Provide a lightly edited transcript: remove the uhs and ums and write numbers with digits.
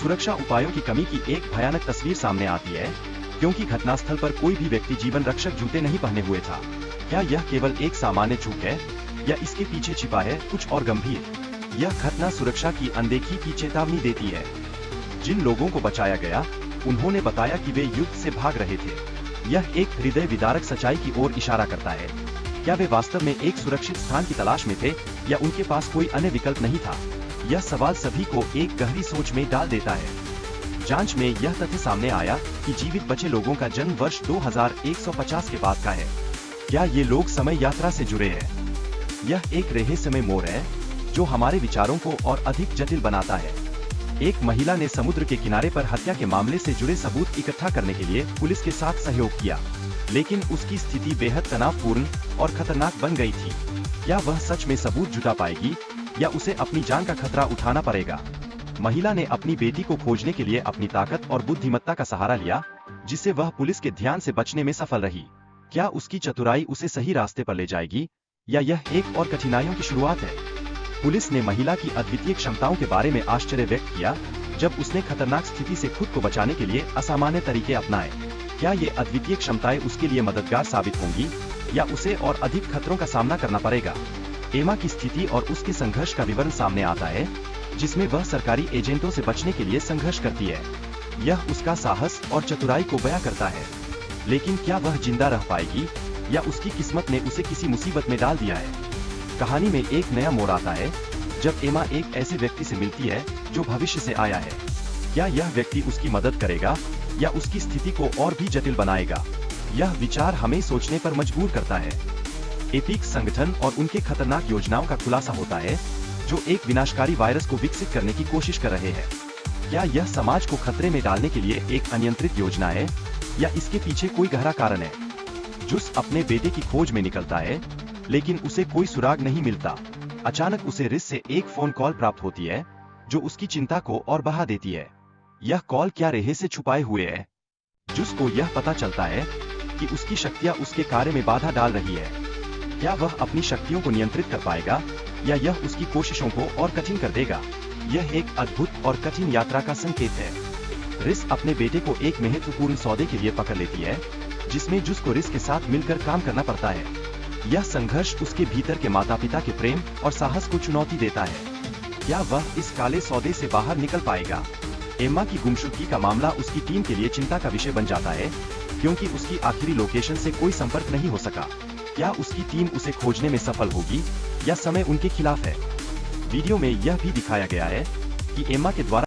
सुरक्षा उपायों की कमी की एक भयानक तस्वीर सामने आती है, क्योंकि घटनास्थल पर कोई भी व्यक्ति जीवन रक्षक जूते नहीं पहने हुए था। क्या यह केवल एक सामान्य चूक है, या इसके पीछे छिपा है कुछ और गंभीर? यह घटना सुरक्षा की अनदेखी की चेतावनी देती है। जिन लोगों को बचाया गया, उन्होंने बताया कि वे युद्ध से भाग रहे थे। यह एक हृदय विदारक सच्चाई की ओर इशारा करता है। क्या वे वास्तव में एक सुरक्षित स्थान की तलाश में थे, या उनके पास कोई अन्य विकल्प नहीं था? यह सवाल सभी को एक गहरी सोच में डाल देता है। जांच में यह तथ्य सामने आया कि जीवित बचे लोगों का जन्म वर्ष 2150 के बाद का है। क्या ये लोग समय यात्रा से जुड़े हैं? यह एक रहस्यमय मोड़ है, जो हमारे विचारों को और अधिक जटिल बनाता है। एक महिला ने समुद्र के किनारे पर हत्या के मामले से जुड़े सबूत इकट्ठा करने के लिए पुलिस के साथ सहयोग किया, लेकिन उसकी स्थिति बेहद तनावपूर्ण और खतरनाक बन गई थी। क्या वह सच में सबूत जुटा पाएगी, या उसे अपनी जान का खतरा उठाना पड़ेगा? महिला ने अपनी बेटी को खोजने के लिए अपनी ताकत और बुद्धिमत्ता का सहारा लिया, जिससे वह पुलिस के ध्यान से बचने में सफल रही। क्या उसकी चतुराई उसे सही रास्ते पर ले जाएगी, या यह एक और कठिनाइयों की शुरुआत है? पुलिस ने महिला की अद्वितीय क्षमताओं के बारे में आश्चर्य व्यक्त किया, जब उसने खतरनाक स्थिति से खुद को बचाने के लिए असामान्य तरीके अपनाए। क्या ये अद्वितीय क्षमताएं उसके लिए मददगार साबित होंगी, या उसे और अधिक खतरों का सामना करना पड़ेगा? एमा की स्थिति और उसके संघर्ष का विवरण सामने आता है, जिसमें वह सरकारी एजेंटों से बचने के लिए संघर्ष करती है। यह उसका साहस और चतुराई को बयां करता है। लेकिन क्या वह जिंदा रह पाएगी, या उसकी किस्मत ने उसे किसी मुसीबत में डाल दिया है? कहानी में एक नया मोड़ आता है, जब एमा एक ऐसे व्यक्ति से मिलती है जो भविष्य से आया है। क्या यह व्यक्ति उसकी मदद करेगा, या उसकी स्थिति को और भी जटिल बनाएगा? यह विचार हमें सोचने पर मजबूर करता है। एपिक संगठन और उनके खतरनाक योजनाओं का खुलासा होता है, जो एक विनाशकारी वायरस को विकसित करने की कोशिश कर रहे हैं। क्या यह समाज को खतरे में डालने के लिए एक अनियंत्रित योजना है, या इसके पीछे कोई गहरा कारण है? जुस अपने बेटे की खोज में निकलता है, लेकिन उसे कोई सुराग नहीं मिलता। अचानक उसे रिस से एक फोन कॉल प्राप्त होती है, जो उसकी चिंता को और बढ़ा देती है। यह कॉल क्या रहस्य छुपाए हुए है? जुस को यह पता चलता है कि उसकी शक्तियां उसके कार्य में बाधा डाल रही है। क्या वह अपनी शक्तियों को नियंत्रित कर पाएगा, या यह उसकी कोशिशों को और कठिन कर देगा? यह एक अद्भुत और कठिन यात्रा का संकेत है। रिस अपने बेटे को एक महत्वपूर्ण सौदे के लिए पकड़ लेती है, जिसमें जुस को रिस के साथ मिलकर काम करना पड़ता है। यह संघर्ष उसके भीतर के माता पिता के प्रेम और साहस को चुनौती देता है। क्या वह इस काले सौदे से बाहर निकल पाएगा? एम्मा की गुमशुदगी का मामला उसकी टीम के लिए चिंता का विषय बन जाता है, क्योंकि उसकी आखिरी लोकेशन से कोई संपर्क नहीं हो सका। क्या उसकी टीम उसे खोजने में सफल होगी, या समय उनके खिलाफ है? वीडियो में यह भी दिखाया गया है कि एम्मा के द्वारा